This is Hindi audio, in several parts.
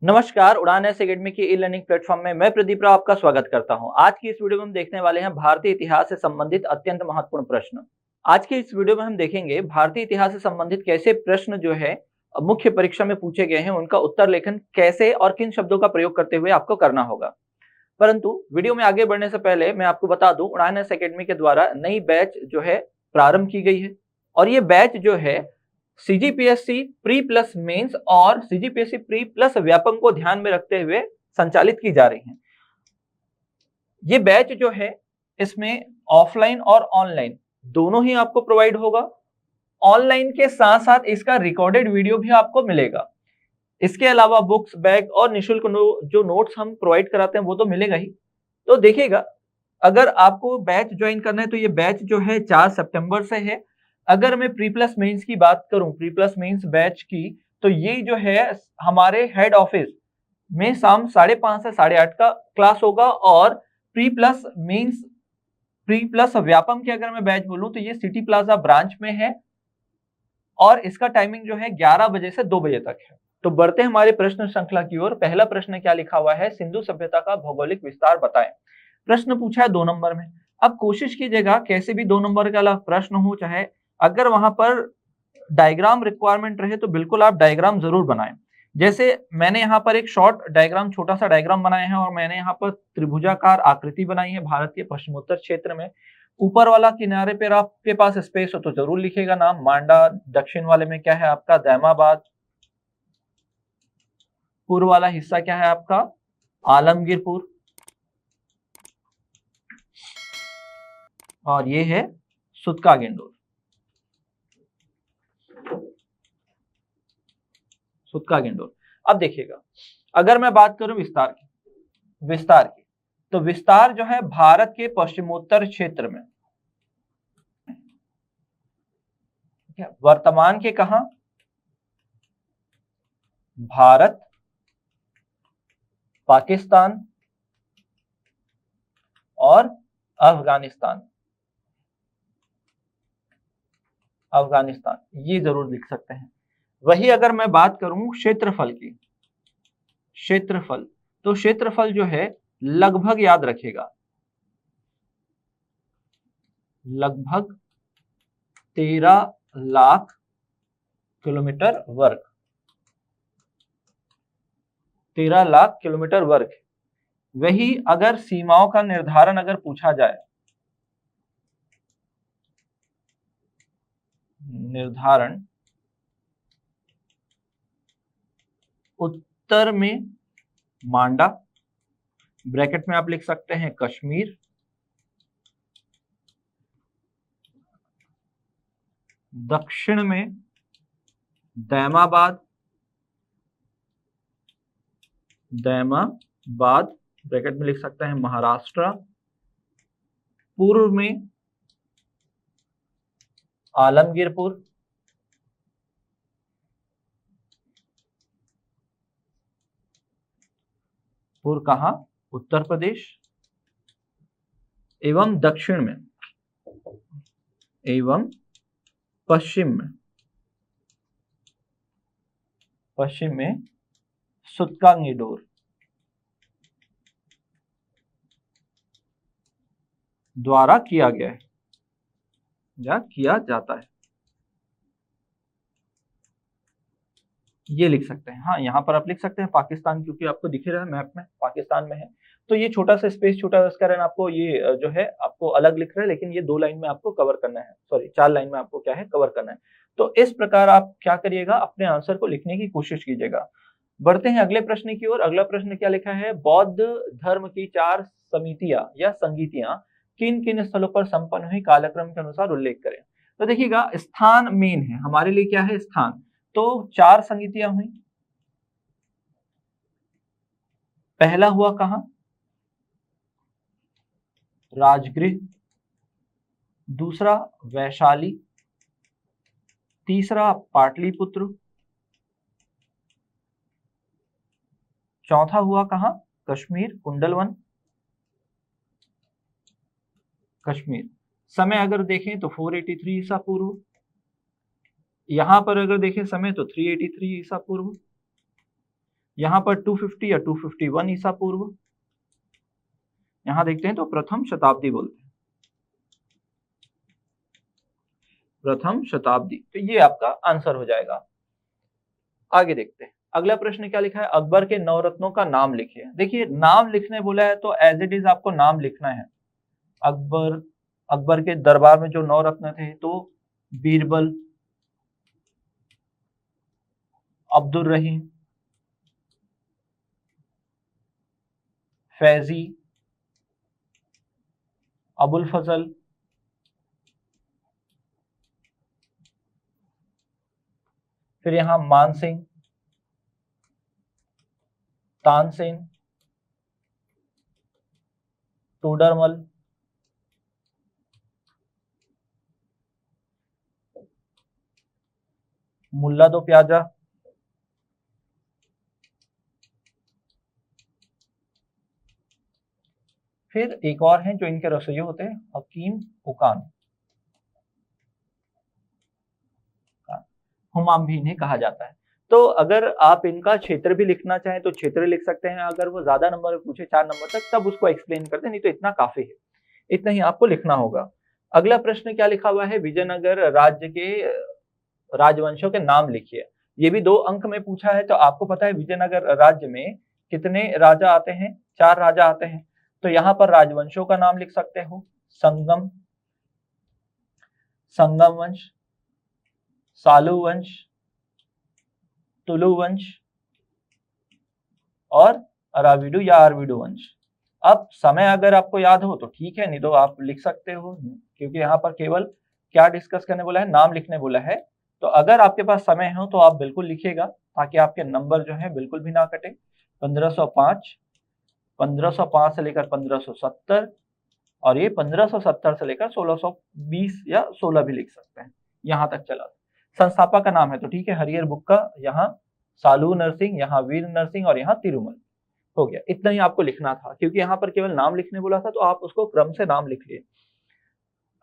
नमस्कार, उड़ान ऐस अकेडमी की ई-लर्निंग प्लेटफॉर्म में मैं प्रदीप राव आपका स्वागत करता हूं। आज की इस वीडियो में हम देखने वाले हैं भारतीय इतिहास से संबंधित अत्यंत महत्वपूर्ण प्रश्न। आज की इस वीडियो में हम देखेंगे भारतीय इतिहास से संबंधित कैसे प्रश्न जो है मुख्य परीक्षा में पूछे गए हैं, उनका उत्तर लेखन कैसे और किन शब्दों का प्रयोग करते हुए आपको करना होगा। परंतु वीडियो में आगे बढ़ने से पहले मैं आपको बता दूं, उड़ान ऐस अकेडमी के द्वारा नई बैच जो है प्रारंभ की गई है और ये बैच जो है सीजीपीएससी प्री प्लस मेंस और सीजीपीएससी प्री प्लस व्यापम को ध्यान में रखते हुए संचालित की जा रही है। ये बैच जो है इसमें ऑफलाइन और ऑनलाइन दोनों ही आपको प्रोवाइड होगा। ऑनलाइन के साथ साथ इसका रिकॉर्डेड वीडियो भी आपको मिलेगा। इसके अलावा बुक्स, बैग और निःशुल्क जो नोट्स हम प्रोवाइड कराते हैं वो तो मिलेगा ही। तो देखिएगा, अगर आपको बैच ज्वाइन करना है तो ये बैच जो है 4 सितंबर से है। अगर मैं प्री प्लस मेंस की बात करूं, प्री प्लस मेंस बैच की, तो ये जो है हमारे हेड ऑफिस में शाम 5:30 से 8:30 का क्लास होगा और pre plus mains pre plus Vyapam की अगर मैं बैच बोलूं तो ये सिटी प्लाजा ब्रांच में है और इसका टाइमिंग जो है 11 बजे से 2 बजे तक है। तो बढ़ते हैं हमारे प्रश्न श्रृंखला की ओर। पहला प्रश्न क्या लिखा हुआ है, सिंधु सभ्यता का भौगोलिक विस्तार बताएं। प्रश्न पूछा है 2 नंबर में। अब कोशिश कीजिएगा कैसे भी 2 नंबर का प्रश्न हो, चाहे अगर वहां पर डायग्राम रिक्वायरमेंट रहे तो बिल्कुल आप डायग्राम जरूर बनाएं। जैसे मैंने यहाँ पर एक शॉर्ट डायग्राम, छोटा सा डायग्राम बनाया है और मैंने यहाँ पर त्रिभुजाकार आकृति बनाई है भारत के पश्चिमोत्तर क्षेत्र में। ऊपर वाला किनारे पर आपके पास स्पेस हो तो जरूर लिखेगा नाम मांडा, दक्षिण वाले में क्या है आपका दैमाबाद, पूर्व वाला हिस्सा क्या है आपका आलमगीरपुर और ये है सुतका गेंडोर। सुतका गेंडोर। अब देखिएगा, अगर मैं बात करूं विस्तार की तो विस्तार जो है भारत के पश्चिमोत्तर क्षेत्र में, वर्तमान के कहा भारत, पाकिस्तान और अफगानिस्तान। ये जरूर लिख सकते हैं। वही अगर मैं बात करूं क्षेत्रफल की, तो क्षेत्रफल जो है लगभग याद रखेगा, लगभग 13 लाख किलोमीटर वर्ग। 13 लाख किलोमीटर वर्ग। वही अगर सीमाओं का निर्धारण अगर पूछा जाए, निर्धारण उत्तर में मांडा, ब्रैकेट में आप लिख सकते हैं कश्मीर, दक्षिण में दैमाबाद, ब्रैकेट में लिख सकते हैं महाराष्ट्र, पूर्व में आलमगीरपुर, पूर्व कहां उत्तर प्रदेश, एवं दक्षिण में एवं पश्चिम में सुतका गेंडोर द्वारा किया गया है या किया जाता है। ये लिख सकते हैं। हाँ, यहाँ पर आप लिख सकते हैं पाकिस्तान, क्योंकि आपको दिख रहा है मैप में पाकिस्तान में है, तो ये छोटा सा स्पेस, छोटा सा कारण आपको ये जो है आपको अलग लिख रहा है, लेकिन ये 2 लाइन में आपको कवर करना है, सॉरी 4 लाइन में आपको क्या है कवर करना है। तो इस प्रकार आप क्या करिएगा, अपने आंसर को लिखने की कोशिश कीजिएगा। बढ़ते हैं अगले प्रश्न की ओर। अगला प्रश्न क्या लिखा है, बौद्ध धर्म की 4 समितियां या संगीतियां किन किन स्थलों पर संपन्न हुई, कालक्रम के अनुसार उल्लेख करें। तो देखिएगा, स्थान मेन है हमारे लिए, क्या है स्थान। तो 4 संगीतियां हुई। पहला हुआ कहां, राजगृह, दूसरा वैशाली, तीसरा पाटलिपुत्र, चौथा हुआ कहां कश्मीर, कुंडलवन कश्मीर। समय अगर देखें तो 483 ईसा पूर्व, यहां पर अगर देखें समय तो 383 ईसा पूर्व। यहाँ पर 250 या 251 ईसा पूर्व। यहाँ देखते हैं तो प्रथम शताब्दी बोलते हैं, प्रथम शताब्दी। तो ये आपका आंसर हो जाएगा। आगे देखते हैं अगला प्रश्न क्या लिखा है, अकबर के नवरत्नों का नाम लिखिए। देखिए नाम लिखने बोला है तो एज इट इज आपको नाम लिखना है। अकबर अकबर के दरबार में जो नवरत्न थे तो बीरबल, अब्दुल रहीम, फैजी, अबुल फजल, फिर यहां मानसिंह, तानसेन, टोडरमल, मुल्ला दो प्याजा, फिर एक और हैं जो इनके रसोइये होते हैं, हकीम उकान, हुमाम भी इन्हें कहा जाता है। तो अगर आप इनका क्षेत्र भी लिखना चाहें तो क्षेत्र लिख सकते हैं, अगर वो ज्यादा नंबर पूछे 4 नंबर तक तब उसको एक्सप्लेन करते हैं, नहीं तो इतना काफी है, इतना ही आपको लिखना होगा। अगला प्रश्न क्या लिखा हुआ है, विजयनगर राज्य के राजवंशों के नाम लिखिए। ये भी 2 अंक में पूछा है। तो आपको पता है विजयनगर राज्य में कितने राजा आते हैं, 4 राजा आते हैं। तो यहाँ पर राजवंशों का नाम लिख सकते हो, संगम, संगम वंश, सालू वंश, तुलु वंश और अराविडु या आरविडु वंश। अब समय अगर आपको याद हो तो ठीक है, नहीं तो आप लिख सकते हो, क्योंकि यहाँ पर केवल क्या डिस्कस करने बोला है, नाम लिखने बोला है। तो अगर आपके पास समय हो तो आप बिल्कुल लिखिएगा, ताकि आपके नंबर जो है बिल्कुल भी ना कटे। 1505, 1505 से लेकर 1570 और ये 1570 से लेकर 1620 या 16 भी लिख सकते हैं, यहाँ तक चला। संस्थापक का नाम है तो ठीक है, हरिहर बुक्का, यहाँ सालू नरसिंह, यहाँ वीर नरसिंह और यहाँ तिरुमल। हो गया, इतना ही आपको लिखना था, क्योंकि यहाँ पर केवल नाम लिखने बोला था तो आप उसको क्रम से नाम लिख लिए।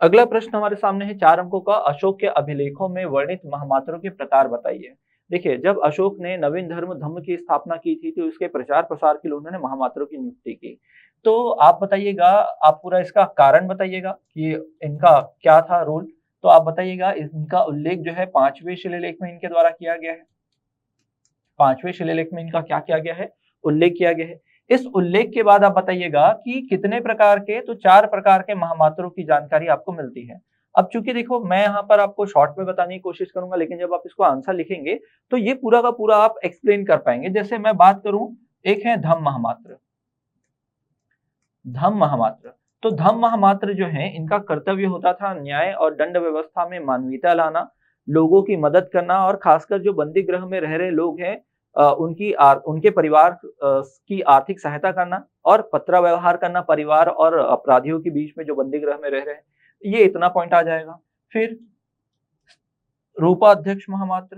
अगला प्रश्न हमारे सामने है 4 अंकों का, अशोक के अभिलेखों में वर्णित महामात्रों के प्रकार बताइए। देखिए जब अशोक ने नवीन धर्म की स्थापना की थी तो उसके प्रचार प्रसार के लिए उन्होंने महामात्रों की नियुक्ति की। तो आप बताइएगा, आप पूरा इसका कारण बताइएगा कि इनका क्या था रोल। तो आप बताइएगा, इनका उल्लेख जो है 5वें शिलालेख में इनके द्वारा किया गया है। 5वें शिलालेख में इनका क्या किया गया है, उल्लेख किया गया है। इस उल्लेख के बाद आप बताइएगा कि कितने प्रकार के, तो 4 प्रकार के महामात्रों की जानकारी आपको मिलती है। अब चूंकि देखो मैं यहाँ पर आपको शॉर्ट में बताने की कोशिश करूंगा, लेकिन जब आप इसको आंसर लिखेंगे तो ये पूरा का पूरा आप एक्सप्लेन कर पाएंगे। जैसे मैं बात करूं, एक है धम्म महामात्र। धम्म महामात्र, तो धम्म महामात्र जो है इनका कर्तव्य होता था न्याय और दंड व्यवस्था में मानवीयता लाना, लोगों की मदद करना और खासकर जो बंदी गृह में रह रहे लोग हैं उनके परिवार की आर्थिक सहायता करना और पत्र व्यवहार करना परिवार और अपराधियों के बीच में जो बंदी गृह में रह रहे हैं, ये इतना पॉइंट आ जाएगा। फिर रूपाध्यक्ष महामात्र,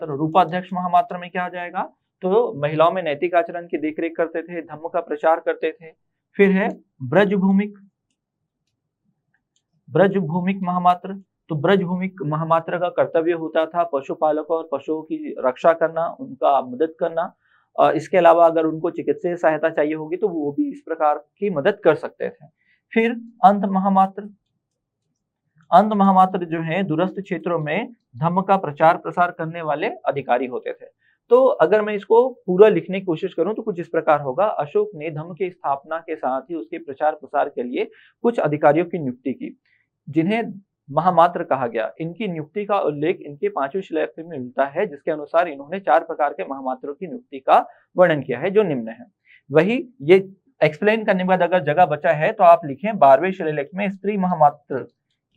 रूपाध्यक्ष महामात्र में क्या आ जाएगा, तो महिलाओं में नैतिक आचरण की देखरेख करते थे, धम्म का प्रचार करते थे। फिर है ब्रजभूमिक, ब्रजभूमिक महामात्र, तो ब्रजभूमिक महामात्र का कर्तव्य होता था पशुपालकों और पशुओं की रक्षा करना, उनका मदद करना। इसके अलावा अगर उनको चिकित्सीय सहायता चाहिए होगी तो वो भी इस प्रकार की मदद कर सकते थे। फिर अंत महामात्र, अंत महामात्र जो है दूरस्थ क्षेत्रों में धम्म का प्रचार प्रसार करने वाले अधिकारी होते थे। तो अगर मैं इसको पूरा लिखने की कोशिश करूं तो कुछ इस प्रकार होगा, अशोक ने धम्म की स्थापना के साथ ही उसके प्रचार प्रसार के लिए कुछ अधिकारियों की नियुक्ति की, जिन्हें महामात्र कहा गया। इनकी नियुक्ति का उल्लेख इनके 5वें शिलालेख में मिलता है, जिसके अनुसार इन्होंने 4 प्रकार के महामात्रों की नियुक्ति का वर्णन किया है, जो निम्न है। वही ये एक्सप्लेन करने के बाद अगर जगह बचा है तो आप लिखें 12वें शिलालेख में स्त्री महामात्र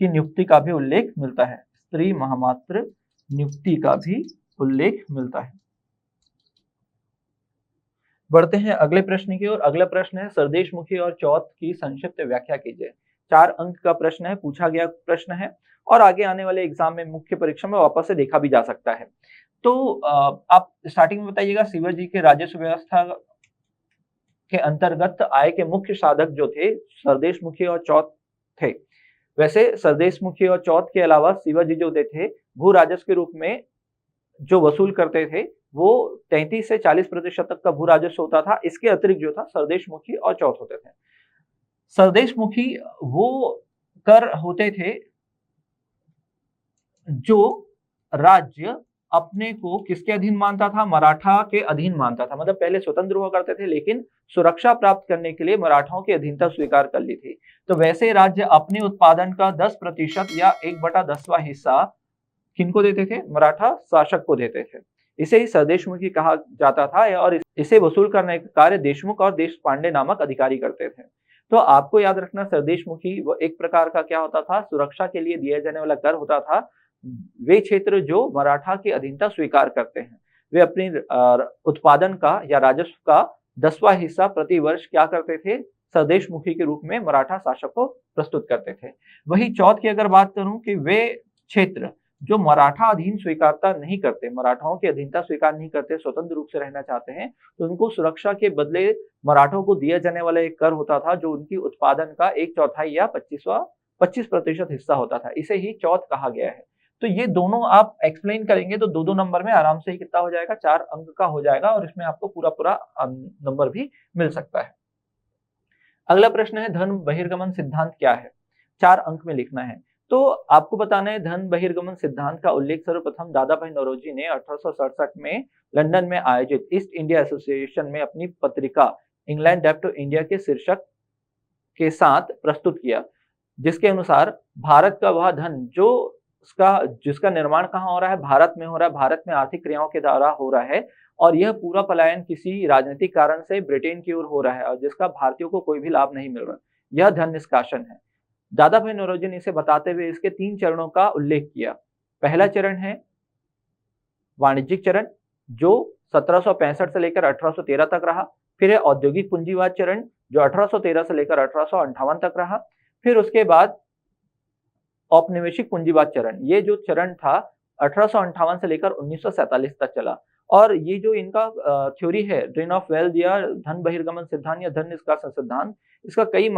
की नियुक्ति का भी उल्लेख मिलता है, स्त्री महामात्र नियुक्ति का भी उल्लेख मिलता है। बढ़ते हैं अगले प्रश्न की ओर। अगला प्रश्न है सरदेशमुखी और चौथ की संक्षिप्त व्याख्या कीजिए। 4 अंक का प्रश्न है, पूछा गया प्रश्न है और आगे आने वाले एग्जाम में मुख्य परीक्षा में वापस से देखा भी जा सकता है। तो आप स्टार्टिंग में बताइएगा, शिवाजी के राजस्व व्यवस्था के अंतर्गत आय के मुख्य साधक जो थे सरदेशमुखी और चौथ थे। वैसे सरदेशमुखी और चौथ के अलावा शिवाजी जो थे भू राजस्व के रूप में जो वसूल करते थे वो 33 से 40% तक का भू राजस्व होता था। इसके अतिरिक्त जो था सरदेशमुखी और चौथ होते थे। सरदेशमुखी वो कर होते थे जो राज्य अपने को किसके अधीन मानता था? मराठा के अधीन मानता था। मतलब पहले स्वतंत्र हुआ करते थे, लेकिन सुरक्षा प्राप्त करने के लिए मराठाओं की अधीनता स्वीकार कर ली थी। तो वैसे राज्य अपने उत्पादन का 10% या 1/10वां हिस्सा किनको देते थे? मराठा शासक को देते थे। इसे ही सरदेशमुखी कहा जाता था और इसे वसूल करने का कार्य देशमुख और देशपांडे नामक अधिकारी करते थे। तो आपको याद रखना, सरदेशमुखी वो एक प्रकार का क्या होता था? सुरक्षा के लिए दिया जाने वाला कर होता था। वे क्षेत्र जो मराठा की अधीनता स्वीकार करते हैं, वे अपनी उत्पादन का या राजस्व का 10वां हिस्सा प्रति वर्ष क्या करते थे? सरदेशमुखी के रूप में मराठा शासक को प्रस्तुत करते थे। वही चौथ की अगर बात करूं कि वे क्षेत्र जो मराठा अधीन स्वीकारता नहीं करते, मराठाओं की अधीनता स्वीकार नहीं करते, स्वतंत्र रूप से रहना चाहते हैं, तो उनको सुरक्षा के बदले मराठों को दिया जाने वाला एक कर होता था जो उनकी उत्पादन का 1/4 या 25% हिस्सा होता था। इसे ही चौथ कहा गया है। तो ये दोनों आप एक्सप्लेन करेंगे तो 2-2 नंबर में आराम से ही कितना हो जाएगा? 4 अंक का हो जाएगा और इसमें आपको पूरा नंबर भी मिल सकता है। अगला प्रश्न है, धन बहिर्गमन सिद्धांत क्या है? 4 अंक में लिखना है। तो आपको बताना है, धन बहिर्गमन सिद्धांत का उल्लेख सर्वप्रथम दादा भाई नौरोजी ने 1867 में लंदन में आयोजित ईस्ट इंडिया एसोसिएशन में अपनी पत्रिका इंग्लैंड डेब्ट टू इंडिया के शीर्षक के साथ प्रस्तुत किया, जिसके अनुसार भारत का वह धन जो जिसका निर्माण कहाँ हो रहा है? भारत में हो रहा है, भारत में आर्थिक क्रियाओं के द्वारा हो रहा है और यह पूरा पलायन किसी राजनीतिक कारण से ब्रिटेन की ओर हो रहा है और जिसका भारतीयों को कोई भी लाभ नहीं मिल रहा। यह धन निष्कासन है। दादा भाई नौरोजी ने इसे बताते हुए इसके 3 चरणों का उल्लेख किया। पहला चरण है वाणिज्यिक चरण, जो 1765 से लेकर 1813 तक रहा। फिर है औद्योगिक पूंजीवाद चरण, जो 1813 से लेकर 1858 तक रहा। फिर उसके बाद औपनिवेशिक पूंजीवाद चरण, ये जो चरण था 1858 से लेकर 1947 तक चला। और ये जो इनका थ्योरी है, ड्रेन ऑफ वेल्थ या धन बहिर्गमन सिद्धांत या धन निष्कासन सिद्धांत, इसका कई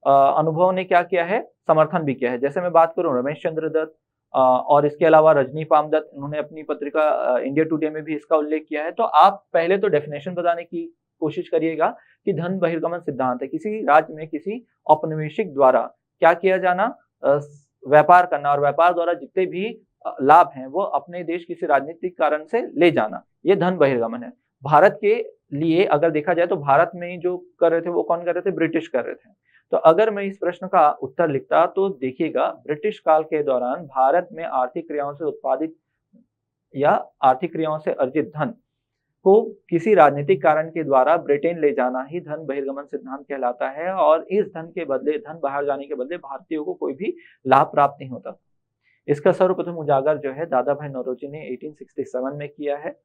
अनुभवों ने क्या किया है? समर्थन भी किया है। जैसे मैं बात करूं, रमेश चंद्र दत्त और इसके अलावा रजनी पामदत्त, उन्होंने अपनी पत्रिका इंडिया टुडे में भी इसका उल्लेख किया है। तो आप पहले तो डेफिनेशन बताने की कोशिश करिएगा कि धन बहिर्गमन सिद्धांत है किसी राज्य में किसी औपनिवेशिक द्वारा क्या किया जाना? व्यापार करना और व्यापार द्वारा जितने भी लाभ हैं वो अपने देश किसी राजनीतिक कारण से ले जाना, ये धन बहिर्गमन है। भारत के लिए अगर देखा जाए तो भारत में जो कर रहे थे वो कौन कर रहे थे? ब्रिटिश कर रहे थे। तो अगर मैं इस प्रश्न का उत्तर लिखता तो देखिएगा, ब्रिटिश काल के दौरान भारत में आर्थिक क्रियाओं से उत्पादित या आर्थिक क्रियाओं से अर्जित धन को किसी राजनीतिक कारण के द्वारा ब्रिटेन ले जाना ही धन बहिर्गमन सिद्धांत कहलाता है और इस धन के बदले, धन बाहर जाने के बदले भारतीयों को कोई भी लाभ प्राप्त नहीं होता। इसका सर्वप्रथम उजागर जो है दादा भाई नौरोजी ने 1867 में किया है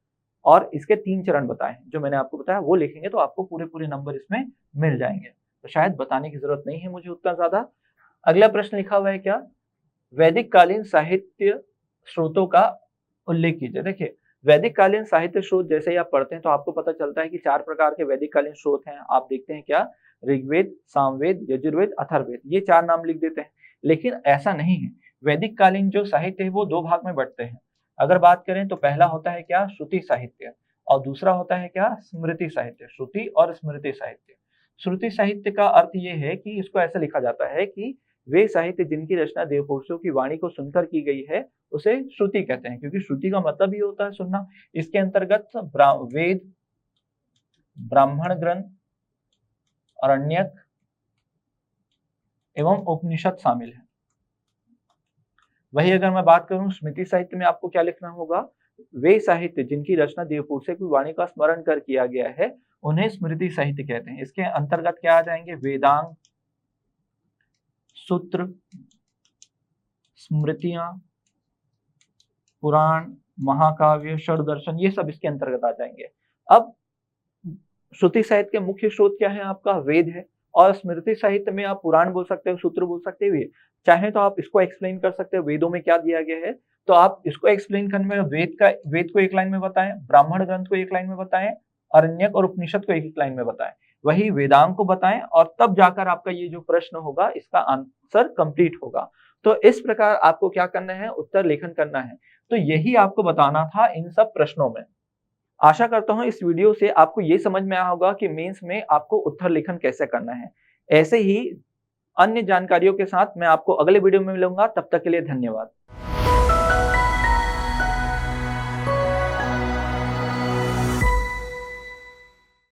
और इसके 3 चरण बताए हैं। जो मैंने आपको बताया वो लिखेंगे तो आपको पूरे नंबर इसमें मिल जाएंगे। तो शायद बताने की जरूरत नहीं है मुझे उतना ज्यादा। अगला प्रश्न लिखा हुआ है, क्या? वैदिक कालीन साहित्य स्रोतों का उल्लेख कीजिए। देखिए, वैदिक कालीन साहित्य स्रोत जैसे ही आप पढ़ते हैं तो आपको पता चलता है कि 4 प्रकार के वैदिक कालीन स्रोत हैं। आप देखते हैं क्या? ऋग्वेद, सामवेद, यजुर्वेद, अथर्ववेद, ये 4 नाम लिख देते हैं। लेकिन ऐसा नहीं है। वैदिक कालीन जो साहित्य है वो 2 भाग में बंटते हैं। अगर बात करें तो पहला होता है क्या? श्रुति साहित्य और दूसरा होता है क्या? स्मृति साहित्य। श्रुति और स्मृति साहित्य। श्रुति साहित्य का अर्थ ये है कि इसको ऐसा लिखा जाता है कि वे साहित्य जिनकी रचना देवपुरुषों की वाणी को सुनकर की गई है उसे श्रुति कहते हैं, क्योंकि श्रुति का मतलब ही होता है सुनना। इसके अंतर्गत वेद, ब्राह्मण ग्रंथ, अरण्यक एवं उपनिषद शामिल है। वही अगर मैं बात करूं स्मृति साहित्य में, आपको क्या लिखना होगा? वे साहित्य जिनकी रचना देवपुरुषों की वाणी का स्मरण कर किया गया है उन्हें स्मृति साहित्य कहते हैं। इसके अंतर्गत क्या आ जाएंगे? वेदांग, सूत्र, स्मृतियां, पुराण, महाकाव्य, षड दर्शन, ये सब इसके अंतर्गत आ जाएंगे। अब श्रुति साहित्य के मुख्य स्रोत क्या है? आपका वेद है। और स्मृति साहित्य में आप पुराण बोल सकते हो, सूत्र बोल सकते हो। चाहे तो आप इसको एक्सप्लेन कर सकते हो, वेदों में क्या दिया गया है, तो आप इसको एक्सप्लेन करने में वेद को एक लाइन में बताएं, ब्राह्मण ग्रंथ को एक लाइन में बताएं, अरण्यक और उपनिषद को एक लाइन में बताएं, वही वेदांग को बताएं और तब जाकर आपका ये जो प्रश्न होगा इसका आंसर कंप्लीट होगा। तो इस प्रकार आपको क्या करना है, उत्तर लेखन करना है। तो यही आपको बताना था इन सब प्रश्नों में। आशा करता हूँ इस वीडियो से आपको ये समझ में आया होगा कि मेंस में आपको उत्तर लेखन कैसे करना है। ऐसे ही अन्य जानकारियों के साथ मैं आपको अगले वीडियो में मिलूँगा, तब तक के लिए धन्यवाद।